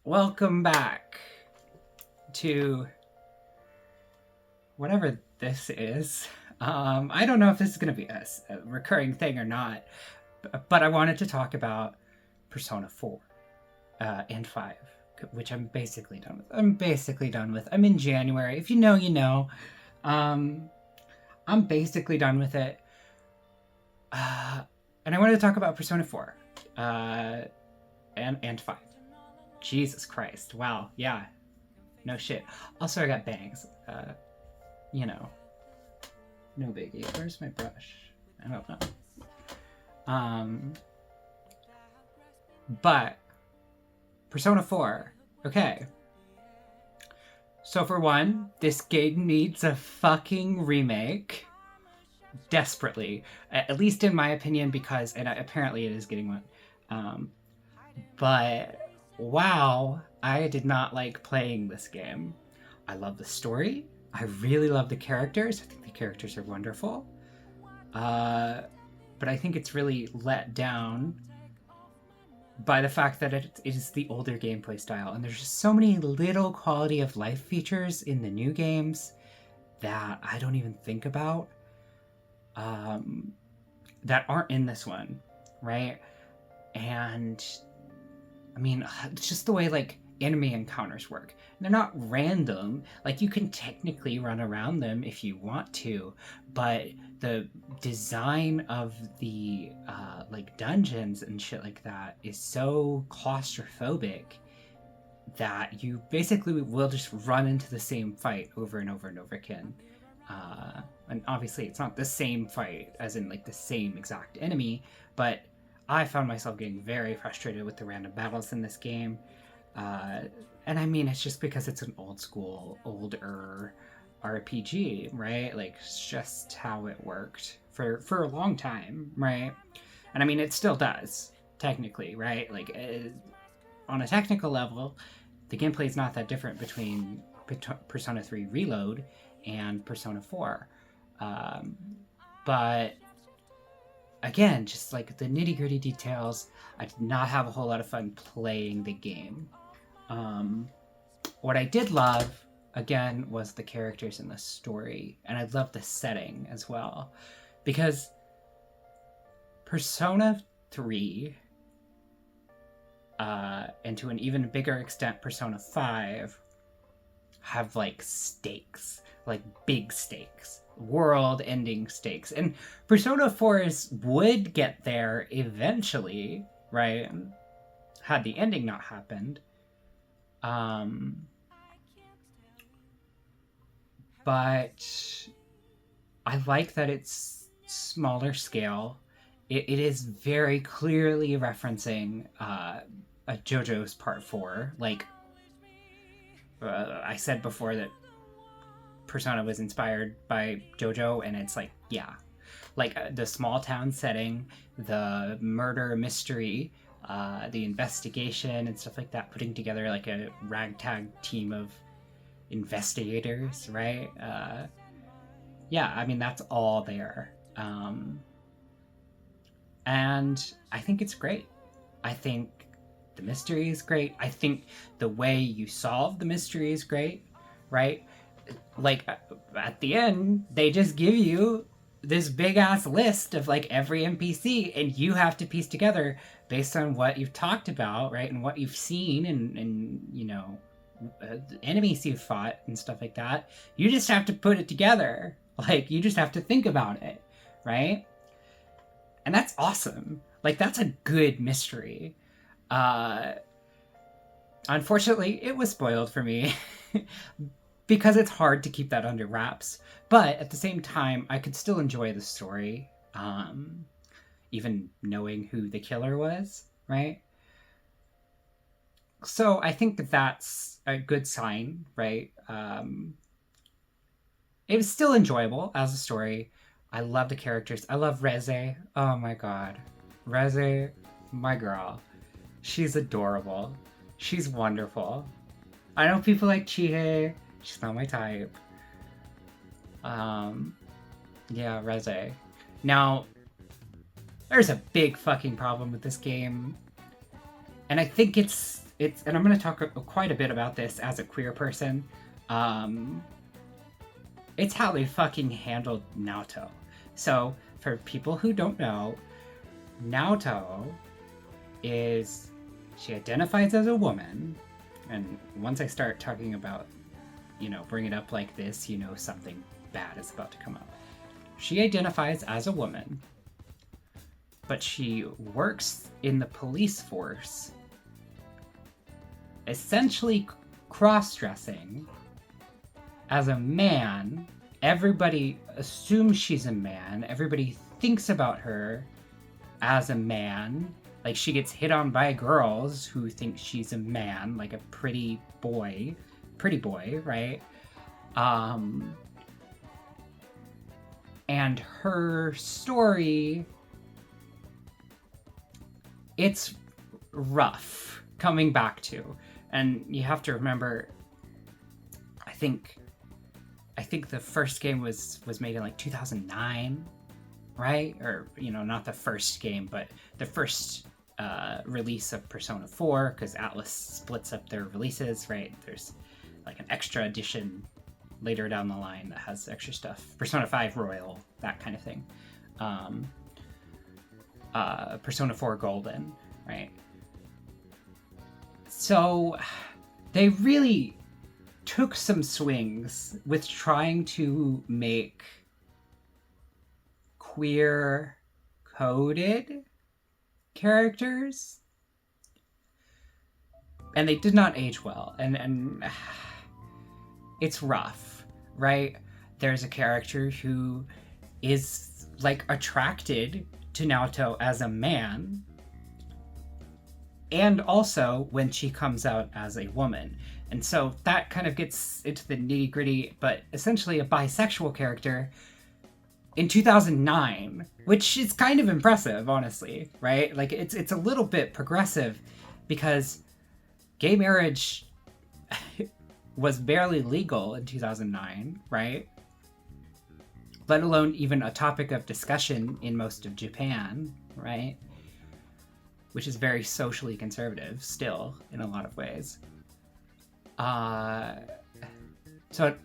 Welcome back to whatever this is. I don't know if this is going to be a recurring thing or not, but I wanted to talk about Persona 4 and 5, which I'm basically done with. I'm in January. If you know, you know. I'm basically done with it. And I wanted to talk about Persona 4 and 5. Jesus Christ. Wow. Yeah. No shit. Also, I got bangs. No biggie. Where's my brush? I don't know. But Persona 4. Okay. So for one, this game needs a fucking remake. Desperately. At least in my opinion, because, and apparently it is getting one. But wow, I did not like playing this game. I love the story. I really love the characters. I think the characters are wonderful. But I think it's really let down by the fact that it is the older gameplay style. And there's just so many little quality of life features in the new games that I don't even think about that aren't in this one, right? And I mean, it's just the way, like, enemy encounters work. They're not random. Like, you can technically run around them if you want to, but the design of the, dungeons and shit like that is so claustrophobic that you basically will just run into the same fight over and over and over again. And obviously, it's not the same fight, as in, like, the same exact enemy, but I found myself getting very frustrated with the random battles in this game. And I mean, it's just because it's an older RPG, right? Like, it's just how it worked for a long time, right? And I mean, it still does, technically, right? Like, on a technical level, the gameplay is not that different between Persona 3 Reload and Persona 4. But again, just like the nitty-gritty details, I did not have a whole lot of fun playing the game. What I did love, again, was the characters and the story, and I loved the setting as well, because Persona 3, and to an even bigger extent Persona 5, have, like, stakes, like big stakes, world-ending stakes. And Persona 4 would get there eventually, right? Had the ending not happened. But I like that it's smaller scale. It is very clearly referencing a JoJo's Part 4. Like, I said before that Persona was inspired by JoJo, and it's like, yeah. Like, the small town setting, the murder mystery, the investigation and stuff like that, putting together like a ragtag team of investigators, right? Yeah, I mean, that's all there. And I think it's great. I think the mystery is great. I think the way you solve the mystery is great, right? Like, at the end, they just give you this big ass list of, like, every NPC, and you have to piece together based on what you've talked about, right, and what you've seen, and enemies you've fought and stuff like that. You just have to put it together. Like, you just have to think about it, right? And that's awesome. Like, that's a good mystery. Unfortunately, it was spoiled for me because it's hard to keep that under wraps. But at the same time, I could still enjoy the story, even knowing who the killer was, right? So I think that that's a good sign, right? It was still enjoyable as a story. I love the characters. I love Reze. Oh my god. Reze, my girl. She's adorable. She's wonderful. I know people like Chihei. She's not my type. Yeah, Reze. Now, there's a big fucking problem with this game. And I think it's and I'm going to talk quite a bit about this as a queer person. Um, it's how they fucking handled Naoto. So for people who don't know, Naoto is, she identifies as a woman, and once I start talking about, bring it up like this, something bad is about to come up. She identifies as a woman, but she works in the police force, essentially cross-dressing as a man. Everybody assumes she's a man. Everybody thinks about her as a man. Like, she gets hit on by girls who think she's a man, like a pretty boy, right? And her story, it's rough coming back to. And you have to remember, I think the first game was made in like 2009, right? Or, not the first game, but the first release of Persona 4, because Atlus splits up their releases, right? There's like an extra edition later down the line that has extra stuff. Persona 5 Royal, that kind of thing. Persona 4 Golden, right? So they really took some swings with trying to make queer coded characters, and they did not age well, and it's rough, right? There's a character who is like attracted to Naoto as a man, and also when she comes out as a woman. And so that kind of gets into the nitty gritty, but essentially a bisexual character in 2009, which is kind of impressive, honestly, right? Like, it's a little bit progressive, because gay marriage was barely legal in 2009, right? Let alone even a topic of discussion in most of Japan, right? Which is very socially conservative still in a lot of ways. So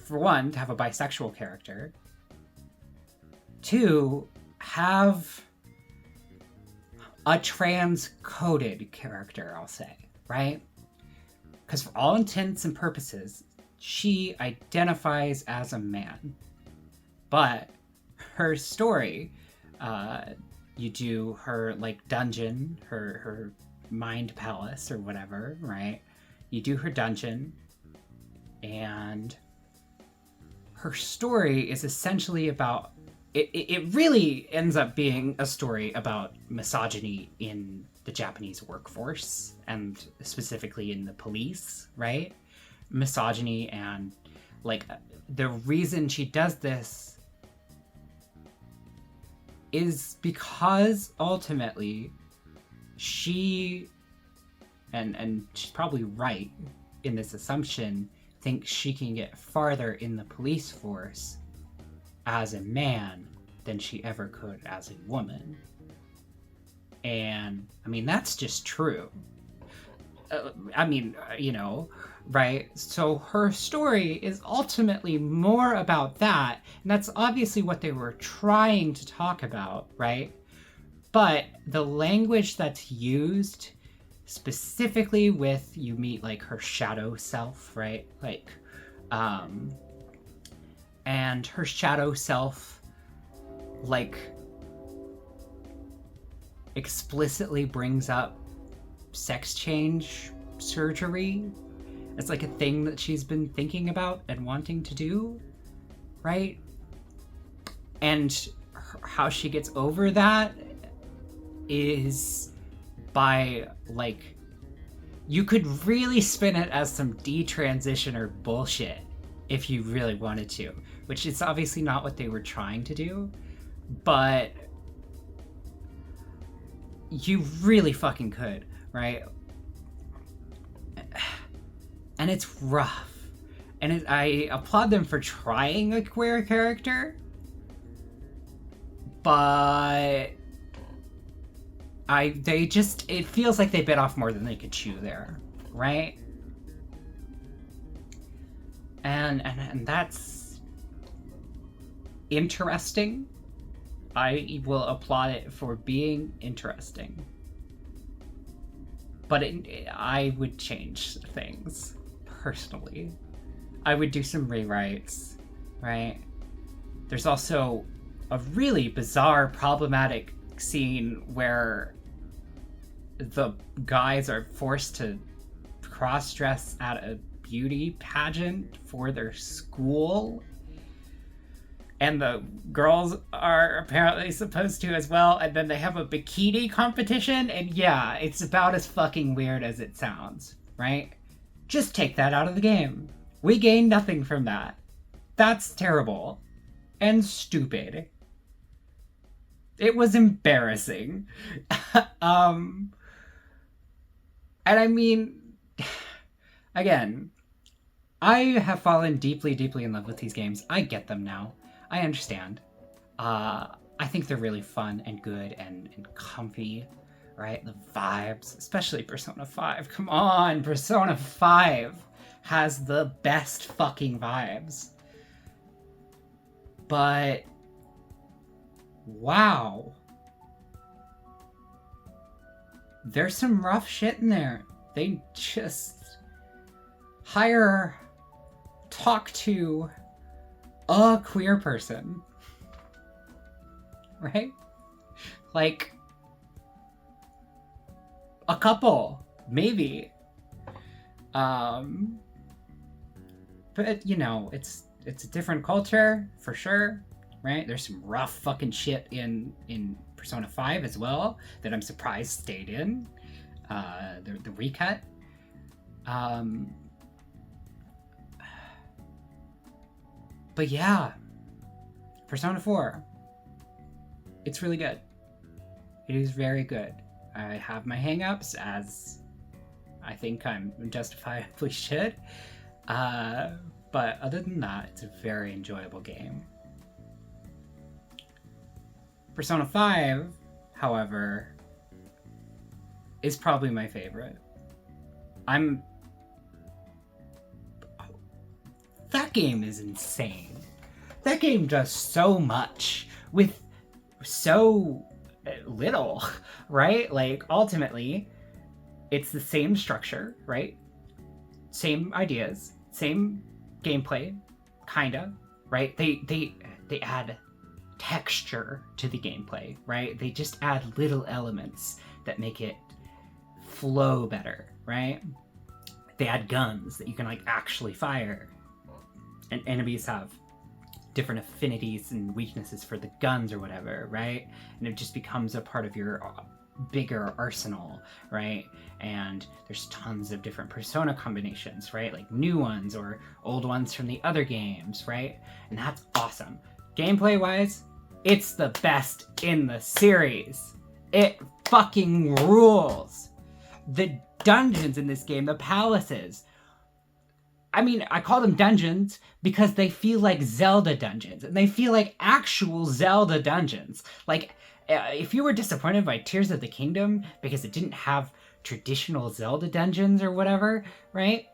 for one, to have a bisexual character. Two, have a trans-coded character, I'll say, right? Because for all intents and purposes, she identifies as a man. But her story, you do her, like, dungeon, her mind palace or whatever, right? You do her dungeon, and her story is essentially about... It really ends up being a story about misogyny in the Japanese workforce, and specifically in the police, right? Misogyny, and, like, the reason she does this is because ultimately she, and she's probably right in this assumption, thinks she can get farther in the police force as a man than she ever could as a woman. And I mean, that's just true. Right? So her story is ultimately more about that, and that's obviously what they were trying to talk about, right? But the language that's used, specifically with, you meet like her shadow self, right? Like, and her shadow self, like, explicitly brings up sex change surgery. It's like a thing that she's been thinking about and wanting to do, right? And how she gets over that is by, like, you could really spin it as some detransitioner bullshit if you really wanted to, which is obviously not what they were trying to do, but you really fucking could, right? And it's rough. And I applaud them for trying a queer character, but it feels like they bit off more than they could chew there, right? And that's interesting. I will applaud it for being interesting. But I would change things, personally. I would do some rewrites, right? There's also a really bizarre, problematic scene where the guys are forced to cross-dress at a beauty pageant for their school, and the girls are apparently supposed to as well, and then they have a bikini competition, and yeah, it's about as fucking weird as it sounds, right? Just take that out of the game. We gain nothing from that. That's terrible. And stupid. It was embarrassing. And I mean, again, I have fallen deeply, deeply in love with these games. I get them now. I understand. I think they're really fun and good and comfy, right? The vibes, especially Persona 5. Come on, Persona 5 has the best fucking vibes. But wow. There's some rough shit in there. They just talk to a queer person, right? Like a couple, maybe. But you know, it's a different culture for sure, right? There's some rough fucking shit in Persona 5 as well that I'm surprised stayed in the recut. But yeah, Persona 4, it's really good. It is very good. I have my hangups, as I think I'm justifiably should. But other than that, it's a very enjoyable game. Persona 5, however, is probably my favorite. That game is insane. That game does so much with so little, right? Like, ultimately, it's the same structure, right? Same ideas, same gameplay, kinda, right? They add texture to the gameplay, right? They just add little elements that make it flow better, right? They add guns that you can like actually fire, and enemies have different affinities and weaknesses for the guns or whatever, right? And it just becomes a part of your bigger arsenal, right? And there's tons of different Persona combinations, right? Like new ones or old ones from the other games, right? And that's awesome. Gameplay wise, it's the best in the series. It fucking rules. The dungeons in this game, the palaces, I mean, I call them dungeons because they feel like Zelda dungeons, and they feel like actual Zelda dungeons. Like, if you were disappointed by Tears of the Kingdom because it didn't have traditional Zelda dungeons or whatever, right?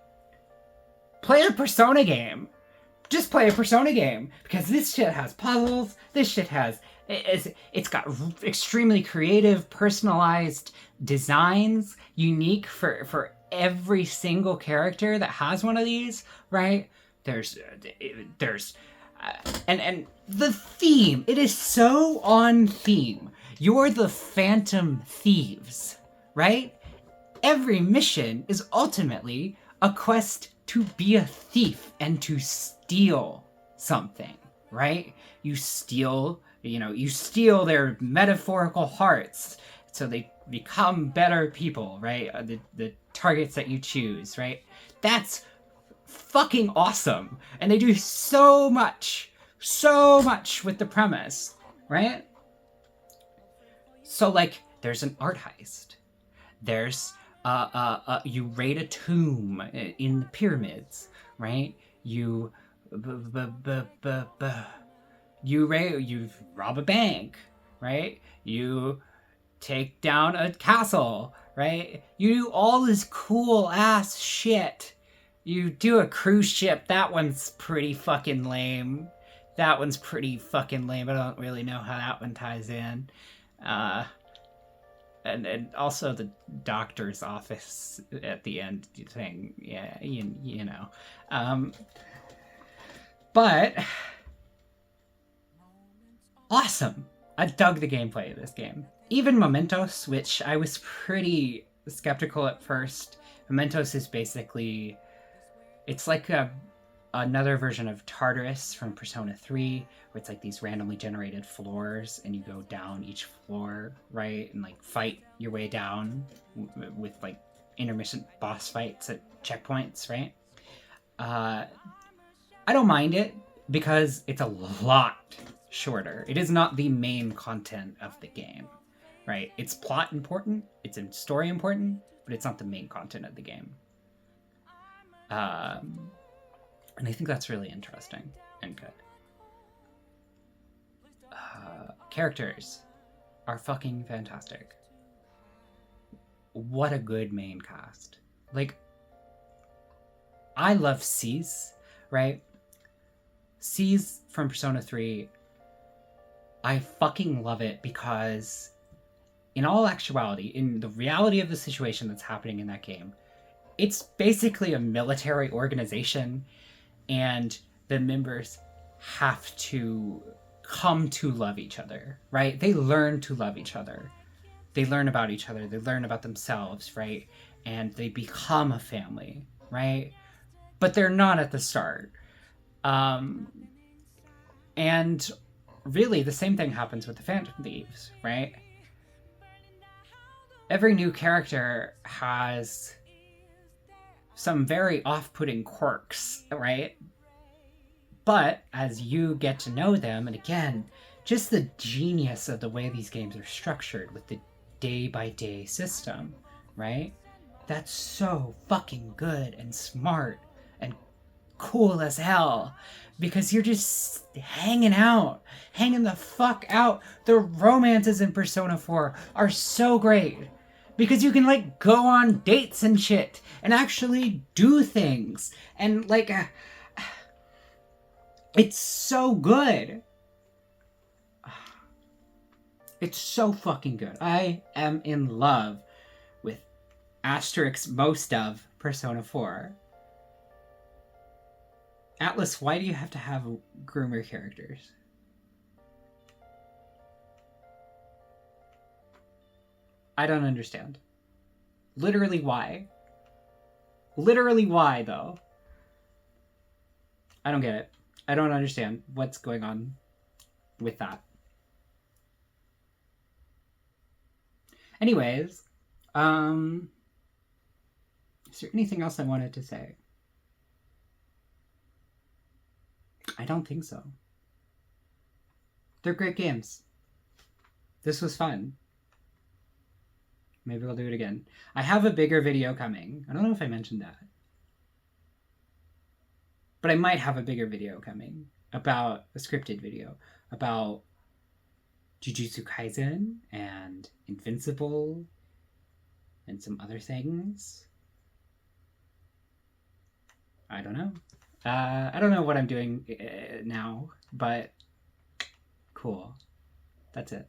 Play a Persona game. Just play a Persona game, because this shit has puzzles. This shit has... It's got extremely creative, personalized designs, unique for every single character that has one of these, right? There's and the theme, it is so on theme. You're the Phantom Thieves, right? Every mission is ultimately a quest to be a thief and to steal something, right? You steal their metaphorical hearts so they become better people, right? The targets that you choose, right? That's fucking awesome. And they do so much with the premise, right? So, like, there's an art heist. There's, you raid a tomb in the pyramids, right? You rob a bank, right? You take down a castle, right? You do all this cool ass shit. You do a cruise ship. That one's pretty fucking lame. That one's pretty fucking lame. I don't really know how that one ties in. And also the doctor's office at the end thing. Yeah, you know. But awesome. I dug the gameplay of this game. Even Mementos, which I was pretty skeptical at first. Mementos is basically, it's like another version of Tartarus from Persona 3, where it's like these randomly generated floors, and you go down each floor, right, and like fight your way down with like intermittent boss fights at checkpoints, right? I don't mind it because it's a lot shorter. It is not the main content of the game, right? It's plot important, it's in story important, but it's not the main content of the game. And I think that's really interesting and good. Characters are fucking fantastic. What a good main cast. Like, I love Cease, right? Cease from Persona 3, I fucking love it because in all actuality, in the reality of the situation that's happening in that game, it's basically a military organization, and the members have to come to love each other, right? They learn to love each other. They learn about each other. They learn about themselves, right? And they become a family, right? But they're not at the start. And really, the same thing happens with the Phantom Thieves, right? Every new character has some very off-putting quirks, right? But as you get to know them, and again, just the genius of the way these games are structured with the day-by-day system, right? That's so fucking good and smart and cool as hell, because you're just hanging the fuck out. The romances in Persona 4 are so great, because you can like go on dates and shit and actually do things, and like it's so good. It's so fucking good. I am in love with Asterix most of Persona 4. Atlas, why do you have to have groomer characters? I don't understand. Literally why? Literally why, though? I don't get it. I don't understand what's going on with that. Anyways, is there anything else I wanted to say? I don't think so. They're great games. This was fun. Maybe we'll do it again. I have a bigger video coming. I don't know if I mentioned that. But I might have a bigger video coming about a scripted video about Jujutsu Kaisen and Invincible and some other things. I don't know. I don't know what I'm doing now, but cool. That's it.